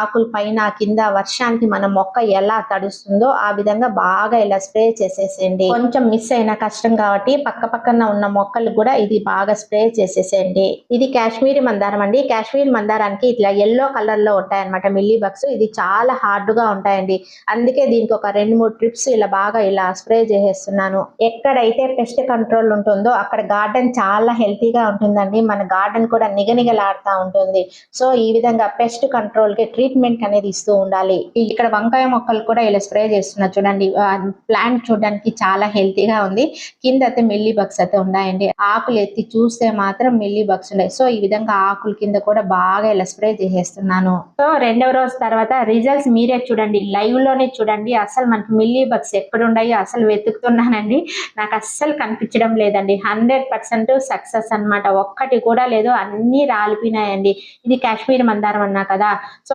ఆకుల పైన కింద వర్షానికి మన మొక్క ఎలా తడుస్తుందో ఆ విధంగా బాగా ఇలా స్ప్రే చేసేసేయండి. కొంచెం మిస్ అయినా కష్టం కాబట్టి పక్కన ఉన్న మొక్కలు కూడా ఇది బాగా స్ప్రే చేసేసేయండి. ఇది కాశ్మీరీ మందారం అండి. కాశ్మీరీ మందారానికి ఇట్లా ఎల్లో కలర్ లో ఉంటాయన్నమాట మిల్లీ బగ్స్. ఇది చాలా హార్డ్ గా ఉంటాయండి. అందుకే దీనికి ఒక 2-3 ట్రిప్స్ ఇలా బాగా ఇలా స్ప్రే చేసేస్తున్నాను. ఎక్కడైతే పెస్ట్ కంట్రోల్ ఉంటుందో అక్కడ గార్డెన్ చాలా హెల్తీగా ఉంటుందండి. మన గార్డెన్ కూడా నిగనిగలాడుతూ ఉంటుంది. సో ఈ విధంగా పెస్ట్ కంట్రోల్ కి ట్రీట్మెంట్ అనేది ఇస్తూ ఉండాలి. ఇక్కడ వంకాయ మొక్కలు కూడా ఇలా స్ప్రే చేస్తున్నా చూడండి. ప్లాంట్ చూడడానికి చాలా హెల్తీగా ఉంది. కింద అయితే మిల్లీ బగ్స్ అయితే ఉన్నాయండి. ఆకులు ఎత్తి చూస్తే మాత్రం మిల్లీ బగ్స్ ఉన్నాయి. సో ఈ విధంగా ఆకుల కింద కూడా బాగా ఇలా స్ప్రే చేసేస్తున్నాను. సో 2వ రోజు తర్వాత రిజల్ట్స్ మీరే చూడండి. లైవ్ లోనే చూడండి. అసలు మనకి మిల్లీ బగ్స్ ఎక్కడ ఉన్నాయో అసలు వెతుకుతున్నానండి. నాకు అస్సలు కనిపించడం లేదండి. 100% సక్సెస్ అన్నమాట. ఒక్కటి కూడా లేదు, అన్ని రాలిపోయినాయండి. ఇది కాశ్మీర్ మందారం అన్నా కదా.